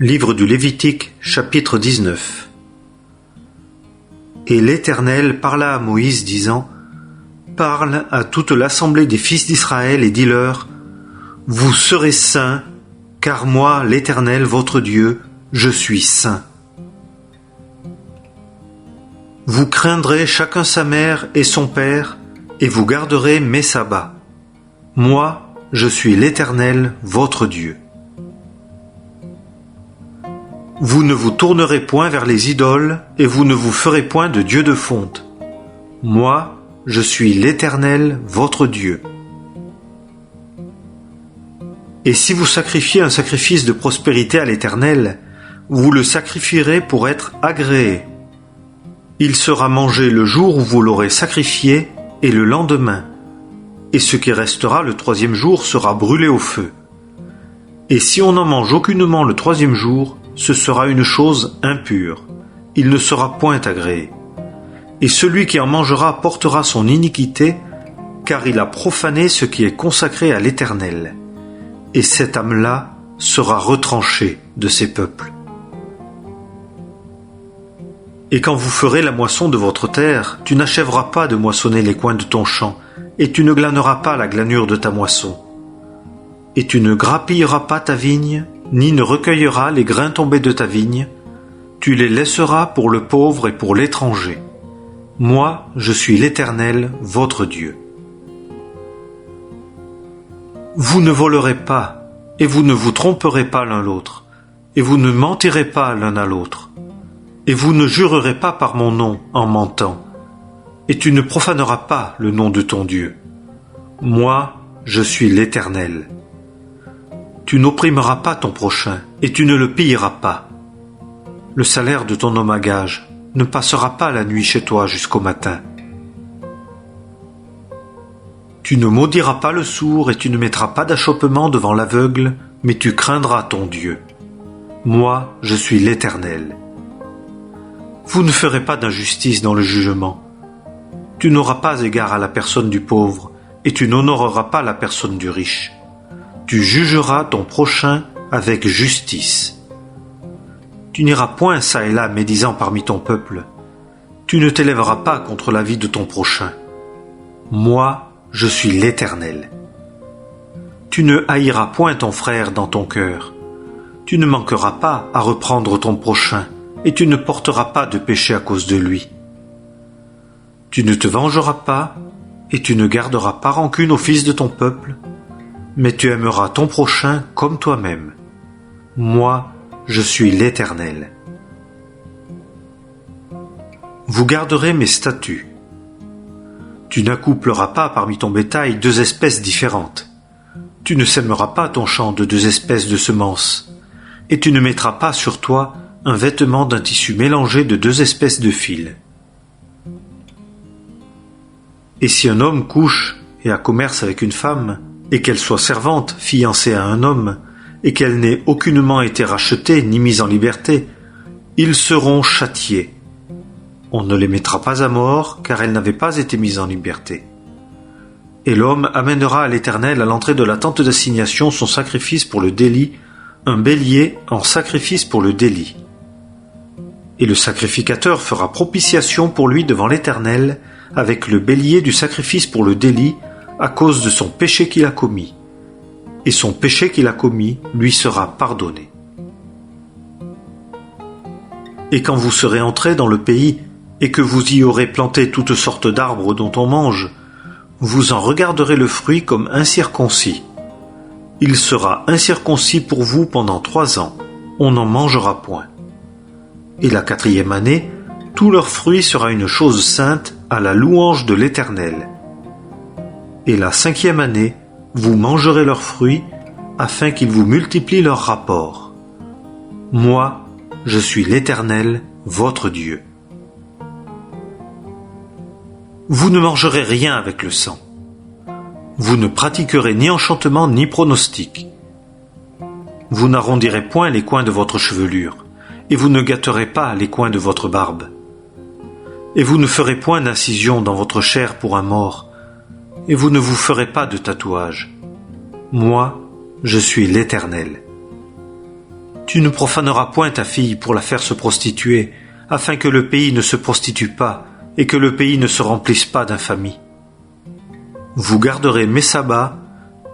Livre du Lévitique, chapitre 19. Et l'Éternel parla à Moïse, disant : Parle à toute l'assemblée des fils d'Israël et dis-leur : Vous serez saints, car moi, l'Éternel, votre Dieu, je suis saint. Vous craindrez chacun sa mère et son père, et vous garderez mes sabbats. Moi, je suis l'Éternel, votre Dieu. Vous ne vous tournerez point vers les idoles, et vous ne vous ferez point de dieu de fonte. Moi, je suis l'Éternel, votre Dieu. Et si vous sacrifiez un sacrifice de prospérité à l'Éternel, vous le sacrifierez pour être agréé. Il sera mangé le jour où vous l'aurez sacrifié, et le lendemain. Et ce qui restera le troisième jour sera brûlé au feu. Et si on n'en mange aucunement le troisième jour, ce sera une chose impure. Il ne sera point agréé. Et celui qui en mangera portera son iniquité, car il a profané ce qui est consacré à l'Éternel. Et cette âme-là sera retranchée de ses peuples. Et quand vous ferez la moisson de votre terre, tu n'achèveras pas de moissonner les coins de ton champ, et tu ne glaneras pas la glanure de ta moisson. Et tu ne grappilleras pas ta vigne, ni ne recueilleras les grains tombés de ta vigne, tu les laisseras pour le pauvre et pour l'étranger. Moi, je suis l'Éternel, votre Dieu. Vous ne volerez pas, et vous ne vous tromperez pas l'un l'autre, et vous ne mentirez pas l'un à l'autre, et vous ne jurerez pas par mon nom en mentant, et tu ne profaneras pas le nom de ton Dieu. Moi, je suis l'Éternel. Tu n'opprimeras pas ton prochain, et tu ne le pilleras pas. Le salaire de ton homme à gage ne passera pas la nuit chez toi jusqu'au matin. Tu ne maudiras pas le sourd, et tu ne mettras pas d'achoppement devant l'aveugle, mais tu craindras ton Dieu. Moi, je suis l'Éternel. Vous ne ferez pas d'injustice dans le jugement. Tu n'auras pas égard à la personne du pauvre, et tu n'honoreras pas la personne du riche. Tu jugeras ton prochain avec justice. Tu n'iras point çà et là médisant parmi ton peuple. Tu ne t'élèveras pas contre la vie de ton prochain. Moi, je suis l'Éternel. Tu ne haïras point ton frère dans ton cœur. Tu ne manqueras pas à reprendre ton prochain, et tu ne porteras pas de péché à cause de lui. Tu ne te vengeras pas, et tu ne garderas pas rancune au fils de ton peuple, mais tu aimeras ton prochain comme toi-même. Moi, je suis l'Éternel. Vous garderez mes statuts. Tu n'accoupleras pas parmi ton bétail deux espèces différentes. Tu ne sèmeras pas ton champ de deux espèces de semences, et tu ne mettras pas sur toi un vêtement d'un tissu mélangé de deux espèces de fils. Et si un homme couche et a commerce avec une femme, et qu'elle soit servante, fiancée à un homme, et qu'elle n'ait aucunement été rachetée ni mise en liberté, ils seront châtiés. On ne les mettra pas à mort, car elles n'avaient pas été mises en liberté. Et l'homme amènera à l'Éternel à l'entrée de la tente d'assignation son sacrifice pour le délit, un bélier en sacrifice pour le délit. Et le sacrificateur fera propitiation pour lui devant l'Éternel, avec le bélier du sacrifice pour le délit, à cause de son péché qu'il a commis. Et son péché qu'il a commis lui sera pardonné. Et quand vous serez entrés dans le pays, et que vous y aurez planté toutes sortes d'arbres dont on mange, vous en regarderez le fruit comme incirconcis. Il sera incirconcis pour vous pendant 3 ans, on n'en mangera point. Et la 4e année, tout leur fruit sera une chose sainte à la louange de l'Éternel. Et la 5e année, vous mangerez leurs fruits, afin qu'ils vous multiplient leurs rapports. Moi, je suis l'Éternel, votre Dieu. Vous ne mangerez rien avec le sang. Vous ne pratiquerez ni enchantement ni pronostic. Vous n'arrondirez point les coins de votre chevelure, et vous ne gâterez pas les coins de votre barbe. Et vous ne ferez point d'incision dans votre chair pour un mort, et vous ne vous ferez pas de tatouage. Moi, je suis l'Éternel. Tu ne profaneras point ta fille pour la faire se prostituer, afin que le pays ne se prostitue pas et que le pays ne se remplisse pas d'infamie. Vous garderez mes sabbats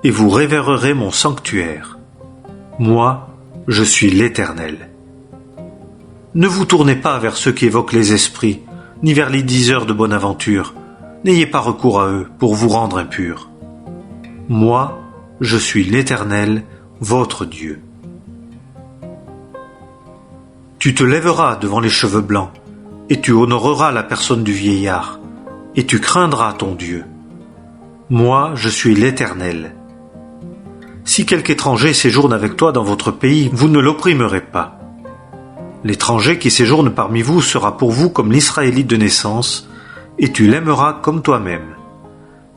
et vous révérerez mon sanctuaire. Moi, je suis l'Éternel. Ne vous tournez pas vers ceux qui évoquent les esprits, ni vers les diseurs de bonne aventure. N'ayez pas recours à eux pour vous rendre impurs. Moi, je suis l'Éternel, votre Dieu. Tu te lèveras devant les cheveux blancs, et tu honoreras la personne du vieillard, et tu craindras ton Dieu. Moi, je suis l'Éternel. Si quelque étranger séjourne avec toi dans votre pays, vous ne l'opprimerez pas. L'étranger qui séjourne parmi vous sera pour vous comme l'Israélite de naissance, et tu l'aimeras comme toi-même,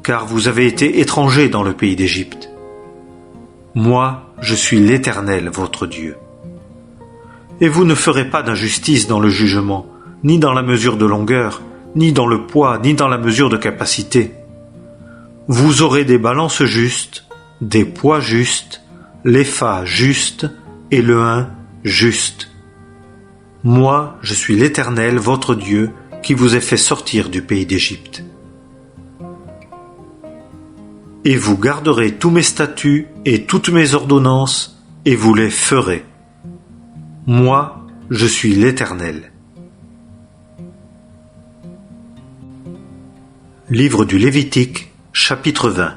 car vous avez été étrangers dans le pays d'Égypte. Moi, je suis l'Éternel, votre Dieu. Et vous ne ferez pas d'injustice dans le jugement, ni dans la mesure de longueur, ni dans le poids, ni dans la mesure de capacité. Vous aurez des balances justes, des poids justes, l'épha juste et le hin juste. Moi, je suis l'Éternel, votre Dieu, qui vous ai fait sortir du pays d'Égypte. Et vous garderez tous mes statuts et toutes mes ordonnances, et vous les ferez. Moi, je suis l'Éternel. Livre du Lévitique, chapitre 20.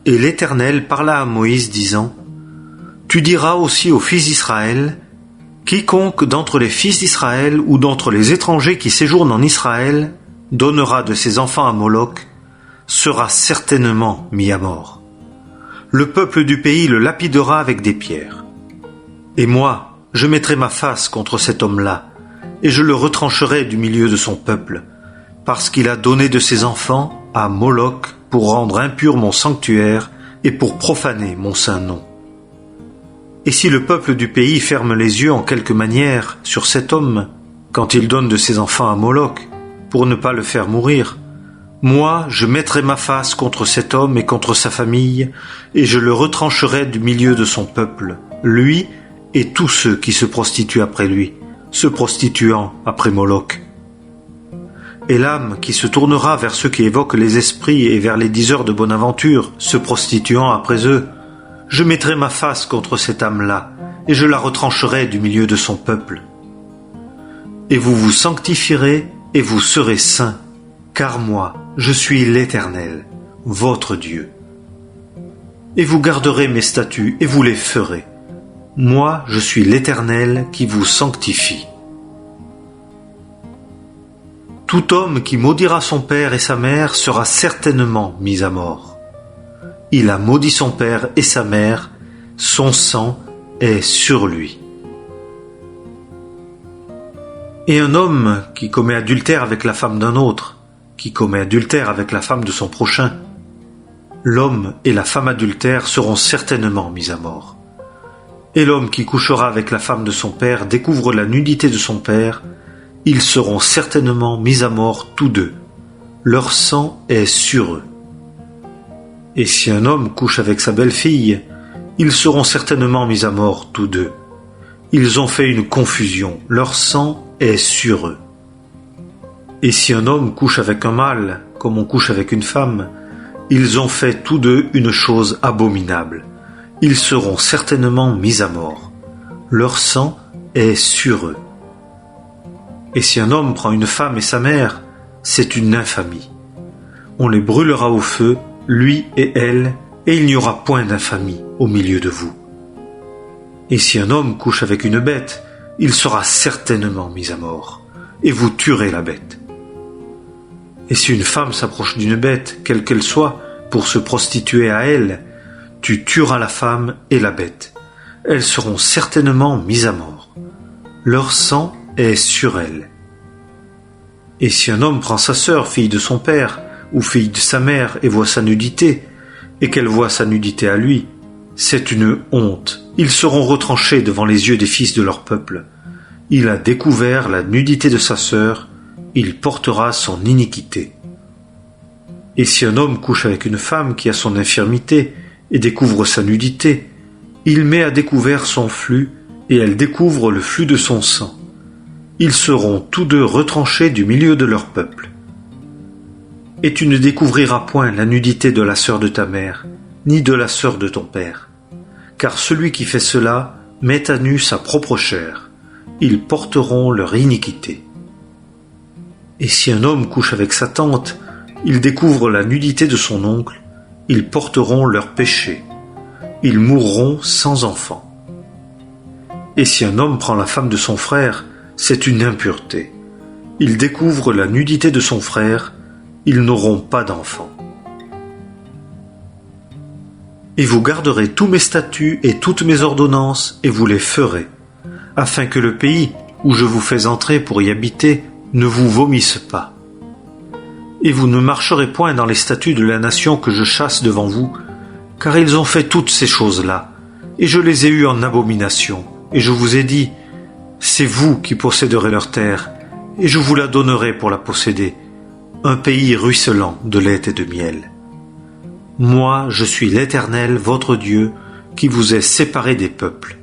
Et l'Éternel parla à Moïse, disant : Tu diras aussi aux fils d'Israël : Quiconque d'entre les fils d'Israël ou d'entre les étrangers qui séjournent en Israël donnera de ses enfants à Moloch sera certainement mis à mort. Le peuple du pays le lapidera avec des pierres. Et moi, je mettrai ma face contre cet homme-là, et je le retrancherai du milieu de son peuple, parce qu'il a donné de ses enfants à Moloch pour rendre impur mon sanctuaire et pour profaner mon saint nom. Et si le peuple du pays ferme les yeux en quelque manière sur cet homme, quand il donne de ses enfants à Moloch, pour ne pas le faire mourir, moi, je mettrai ma face contre cet homme et contre sa famille, et je le retrancherai du milieu de son peuple, lui et tous ceux qui se prostituent après lui, se prostituant après Moloch. Et l'âme qui se tournera vers ceux qui évoquent les esprits et vers les diseurs de bonne aventure, se prostituant après eux, je mettrai ma face contre cette âme-là, et je la retrancherai du milieu de son peuple. Et vous vous sanctifierez, et vous serez saints, car moi, je suis l'Éternel, votre Dieu. Et vous garderez mes statuts, et vous les ferez. Moi, je suis l'Éternel qui vous sanctifie. Tout homme qui maudira son père et sa mère sera certainement mis à mort. Il a maudit son père et sa mère, son sang est sur lui. Et un homme qui commet adultère avec la femme d'un autre, qui commet adultère avec la femme de son prochain, l'homme et la femme adultère seront certainement mis à mort. Et l'homme qui couchera avec la femme de son père découvre la nudité de son père, ils seront certainement mis à mort tous deux. Leur sang est sur eux. Et si un homme couche avec sa belle-fille, ils seront certainement mis à mort tous deux. Ils ont fait une confusion, leur sang est sur eux. Et si un homme couche avec un mâle, comme on couche avec une femme, ils ont fait tous deux une chose abominable. Ils seront certainement mis à mort. Leur sang est sur eux. Et si un homme prend une femme et sa mère, c'est une infamie. On les brûlera au feu, lui et elle, et il n'y aura point d'infamie au milieu de vous. Et si un homme couche avec une bête, il sera certainement mis à mort, et vous tuerez la bête. Et si une femme s'approche d'une bête, quelle qu'elle soit, pour se prostituer à elle, tu tueras la femme et la bête. Elles seront certainement mises à mort. Leur sang est sur elles. Et si un homme prend sa sœur, fille de son père, ou fille de sa mère, et voit sa nudité, et qu'elle voit sa nudité à lui, c'est une honte. Ils seront retranchés devant les yeux des fils de leur peuple. Il a découvert la nudité de sa sœur, il portera son iniquité. Et si un homme couche avec une femme qui a son infirmité, et découvre sa nudité, Il met à découvert son flux, et elle découvre le flux de son sang. Ils seront tous deux retranchés du milieu de leur peuple. Et tu ne découvriras point la nudité de la sœur de ta mère, ni de la sœur de ton père. Car celui qui fait cela met à nu sa propre chair. Ils porteront leur iniquité. Et si un homme couche avec sa tante, il découvre la nudité de son oncle, ils porteront leur péché. Ils mourront sans enfant. Et si un homme prend la femme de son frère, c'est une impureté. Il découvre la nudité de son frère, ils n'auront pas d'enfant. Et vous garderez tous mes statuts et toutes mes ordonnances, et vous les ferez, afin que le pays où je vous fais entrer pour y habiter ne vous vomisse pas. Et vous ne marcherez point dans les statuts de la nation que je chasse devant vous, car ils ont fait toutes ces choses-là, et je les ai eus en abomination, et je vous ai dit, c'est vous qui posséderez leur terre, et je vous la donnerai pour la posséder, un pays ruisselant de lait et de miel. Moi, je suis l'Éternel, votre Dieu, qui vous ai séparé des peuples.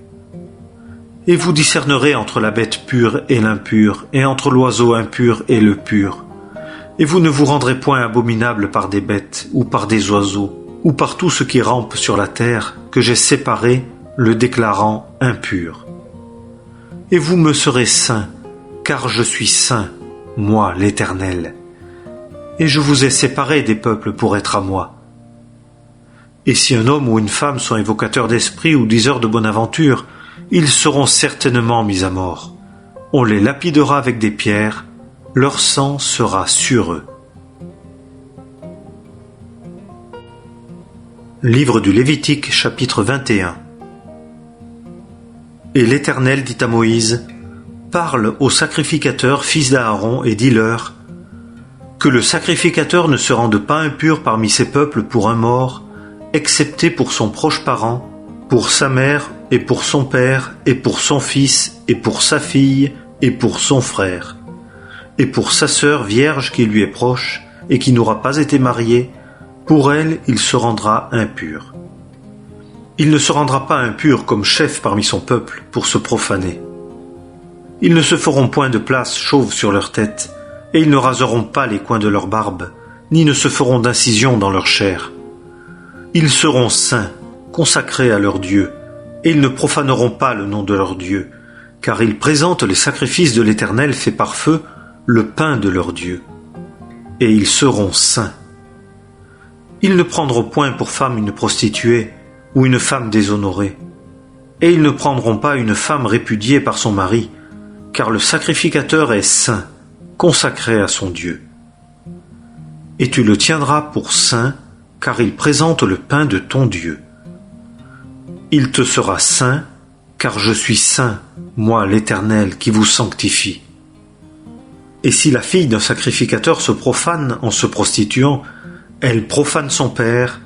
Et vous discernerez entre la bête pure et l'impure, et entre l'oiseau impur et le pur. Et vous ne vous rendrez point abominable par des bêtes, ou par des oiseaux, ou par tout ce qui rampe sur la terre, que j'ai séparé, le déclarant impur. Et vous me serez saints, car je suis saint, moi l'Éternel. Et je vous ai séparés des peuples pour être à moi. Et si un homme ou une femme sont évocateurs d'esprit ou diseurs de bonne aventure, ils seront certainement mis à mort. On les lapidera avec des pierres, leur sang sera sur eux. Livre du Lévitique, chapitre 21. Et l'Éternel dit à Moïse, « Parle aux sacrificateurs, fils d'Aaron, et dis-leur, que le sacrificateur ne se rende pas impur parmi ses peuples pour un mort, excepté pour son proche parent, pour sa mère, et pour son père, et pour son fils, et pour sa fille, et pour son frère, et pour sa sœur vierge qui lui est proche, et qui n'aura pas été mariée, pour elle il se rendra impur. Il ne se rendra pas impur comme chef parmi son peuple pour se profaner. Ils ne se feront point de place chauve sur leur tête, et ils ne raseront pas les coins de leur barbe, ni ne se feront d'incision dans leur chair. Ils seront saints, consacrés à leur Dieu, et ils ne profaneront pas le nom de leur Dieu, car ils présentent les sacrifices de l'Éternel faits par feu, le pain de leur Dieu. Et ils seront saints. Ils ne prendront point pour femme une prostituée, ou une femme déshonorée, et ils ne prendront pas une femme répudiée par son mari, car le sacrificateur est saint, consacré à son Dieu. Et tu le tiendras pour saint, car il présente le pain de ton Dieu. Il te sera saint, car je suis saint, moi l'Éternel, qui vous sanctifie. Et si la fille d'un sacrificateur se profane en se prostituant, elle profane son père,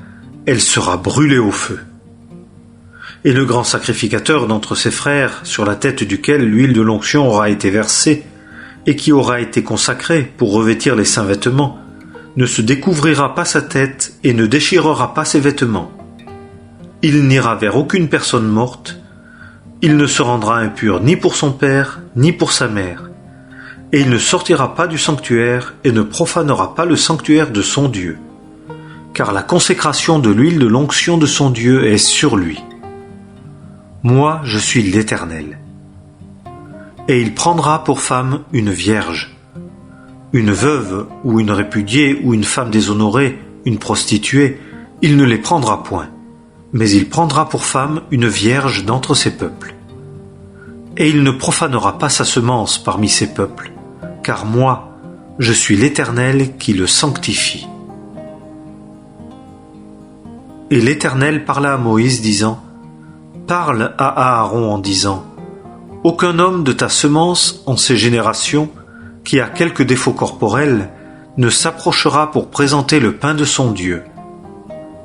elle sera brûlée au feu. Et le grand sacrificateur d'entre ses frères, sur la tête duquel l'huile de l'onction aura été versée, et qui aura été consacré pour revêtir les saints vêtements, ne se découvrira pas sa tête et ne déchirera pas ses vêtements. Il n'ira vers aucune personne morte, il ne se rendra impur ni pour son père, ni pour sa mère, et il ne sortira pas du sanctuaire et ne profanera pas le sanctuaire de son Dieu, car la consécration de l'huile de l'onction de son Dieu est sur lui. Moi, je suis l'Éternel. Et il prendra pour femme une vierge, une veuve ou une répudiée ou une femme déshonorée, une prostituée, il ne les prendra point, mais il prendra pour femme une vierge d'entre ses peuples. Et il ne profanera pas sa semence parmi ses peuples, car moi, je suis l'Éternel qui le sanctifie. Et l'Éternel parla à Moïse, disant, « Parle à Aaron en disant, « Aucun homme de ta semence en ces générations, qui a quelque défaut corporel, ne s'approchera pour présenter le pain de son Dieu.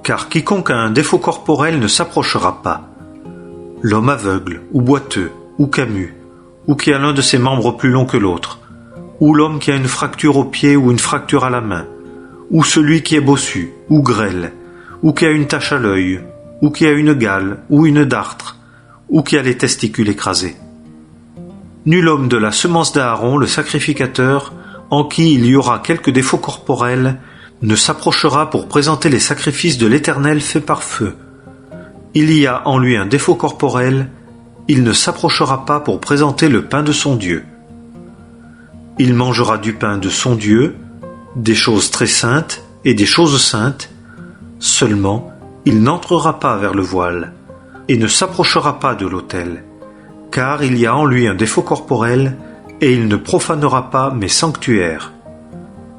Car quiconque a un défaut corporel ne s'approchera pas. L'homme aveugle, ou boiteux, ou camus, ou qui a l'un de ses membres plus long que l'autre, ou l'homme qui a une fracture au pied ou une fracture à la main, ou celui qui est bossu, ou grêle, ou qui a une tache à l'œil, ou qui a une gale, ou une dartre, ou qui a les testicules écrasés. Nul homme de la semence d'Aaron, le sacrificateur, en qui il y aura quelque défaut corporel, ne s'approchera pour présenter les sacrifices de l'Éternel faits par feu. Il y a en lui un défaut corporel, il ne s'approchera pas pour présenter le pain de son Dieu. Il mangera du pain de son Dieu, des choses très saintes et des choses saintes, seulement il n'entrera pas vers le voile, et ne s'approchera pas de l'autel, car il y a en lui un défaut corporel, et il ne profanera pas mes sanctuaires.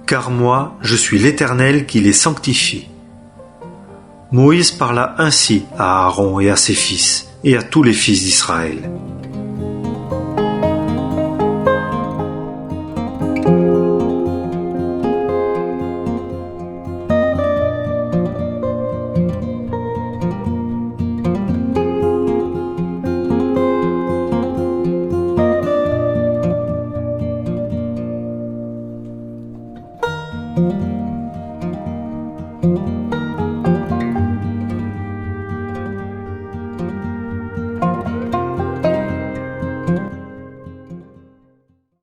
Car moi, je suis l'Éternel qui les sanctifie. Moïse parla ainsi à Aaron et à ses fils, et à tous les fils d'Israël.